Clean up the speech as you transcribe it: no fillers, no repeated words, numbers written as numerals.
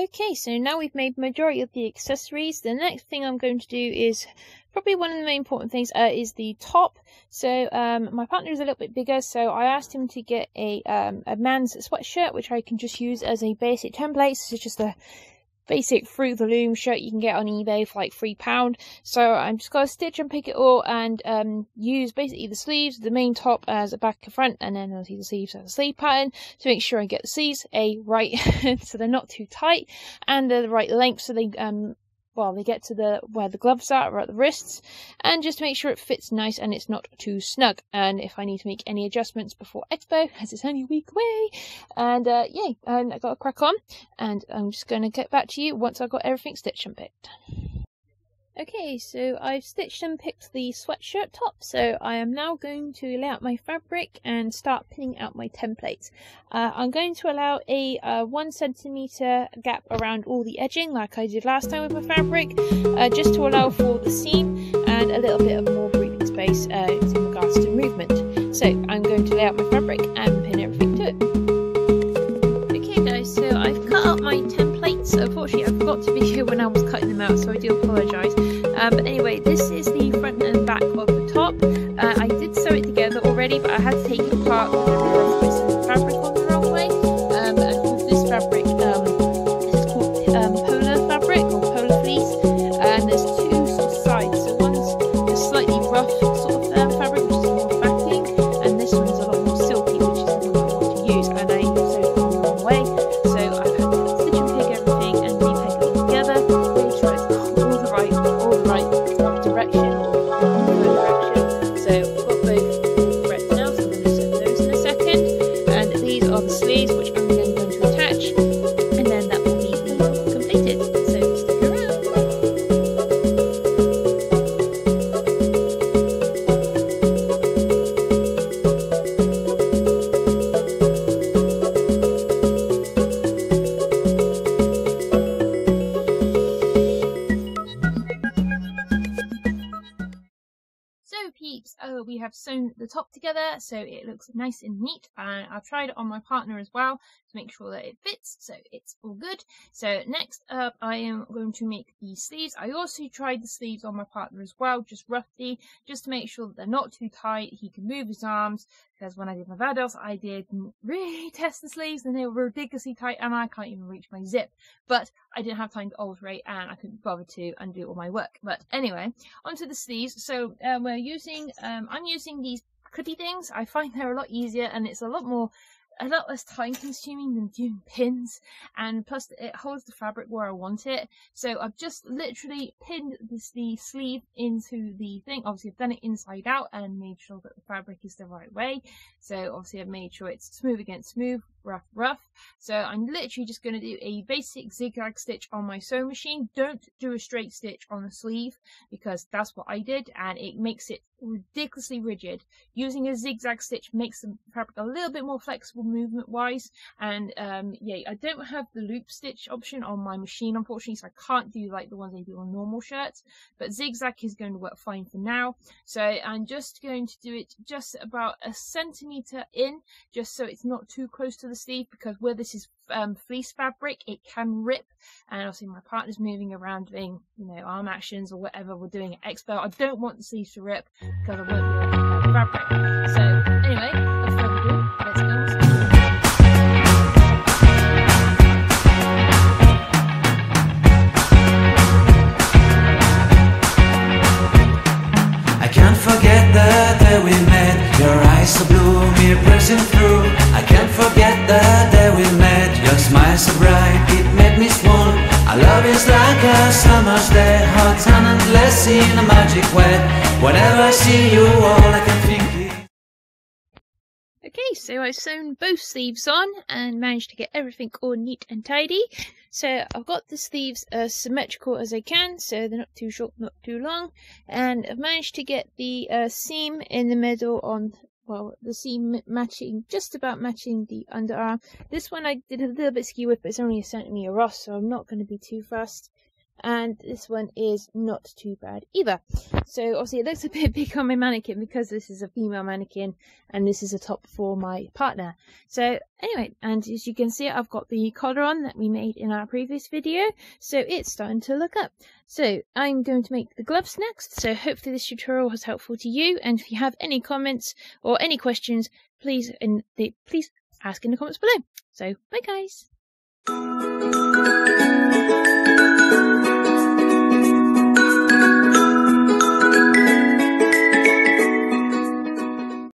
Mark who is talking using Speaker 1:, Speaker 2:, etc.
Speaker 1: Okay, so now we've made majority of the accessories. The next thing I'm going to do is probably one of the main important things is the top. So my partner is a little bit bigger, so I asked him to get a man's sweatshirt, which I can just use as a basic template. So it's just a basic through the loom shirt you can get on eBay for like £3. So I'm just going to stitch and pick it all and use basically the sleeves, the main top as a back and front, and then obviously the sleeves as a sleeve pattern to make sure I get the sleeves right so they're not too tight and they're the right length, so they they get to where the gloves are or at the wrists, and just to make sure it fits nice and it's not too snug. And if I need to make any adjustments before Expo, as it's only a week away, and and I got to crack on, and I'm just going to get back to you once I've got everything stitched and picked. Okay, so I've stitched and picked the sweatshirt top, so I am now going to lay out my fabric and start pinning out my templates. I'm going to allow a 1 centimeter gap around all the edging like I did last time with my fabric, just to allow for the seam and a little bit of more breathing space in regards to movement. So I'm going to lay out my fabric and pin everything to it. Okay guys, so I've cut out my templates. Unfortunately I forgot to video when I was cutting them out, so I do apologise. But anyway, this is the front and back of the top. I did sew it together already, but I had to take it apart because there were rough bits of fabric on the wrong way. And with this fabric, this is called polar fabric or polar fleece, and there's two sort of sides. So one's a slightly rough sort of fabric, which is more backing, and this one's a lot more silky, which is the one I want to use. And I sewed it on the wrong way, so I've had to stitch and peg everything and re-peg it all together, make sure it's all the right direction or direction. So I've got both correct now, so I'm going to sew those in a second. And these are the sleeves, which I'm then going to attach, and then that will be completed. So stick around. So peeps, we have sewn the top together so it looks nice and neat, and I've tried it on my partner as well to make sure that it fits, so it's all good. So next up I am going to make the sleeves. I also tried the sleeves on my partner as well, just roughly, just to make sure that they're not too tight, he can move his arms, because when I did my Vados I didn't really test the sleeves and they were ridiculously tight and I can't even reach my zip, but I didn't have time to alterate and I couldn't bother to undo all my work. But anyway, onto the sleeves. So I'm using these clippy things. I find they're a lot easier and it's a lot less time consuming than doing pins, and plus it holds the fabric where I want it. So I've just literally pinned the sleeve into the thing. Obviously I've done it inside out and made sure that the fabric is the right way. So obviously I've made sure it's smooth against smooth, rough. So I'm literally just going to do a basic zigzag stitch on my sewing machine. Don't do a straight stitch on the sleeve because that's what I did and it makes it ridiculously rigid. Using a zigzag stitch makes the fabric a little bit more flexible movement wise, and I don't have the loop stitch option on my machine unfortunately, so I can't do like the ones I do on normal shirts, but zigzag is going to work fine for now. So I'm just going to do it just about a centimeter in, just so it's not too close to the sleeve, because where this is fleece fabric it can rip, and obviously my partner's moving around doing arm actions or whatever we're doing at Expo. I don't want the sleeves to rip because I won't be able to have the fabric. So anyway, without further ado, let's go.
Speaker 2: I can't forget the day we met. Your eyes so blue, me pressing through. I can't forget the day we met. Your smile so bright, it made me swoon. Our love is like a summer's day, hot and endless in a magic way. Whenever I see you, all I can think is...
Speaker 1: Okay, so I've sewn both sleeves on and managed to get everything all neat and tidy. So I've got the sleeves as symmetrical as I can, so they're not too short, not too long, and I've managed to get the seam in the middle on, well, the seam matching, just about matching the underarm. This one I did a little bit skew with, but it's only a centimetre off, so I'm not going to be too fussed. and this one is not too bad either. So obviously it looks a bit big on my mannequin because this is a female mannequin and this is a top for my partner. So anyway, and as you can see, I've got the collar on that we made in our previous video, so it's starting to look up. So I'm going to make the gloves next, so hopefully this tutorial was helpful to you, and if you have any comments or any questions, please ask in the comments below. So bye guys.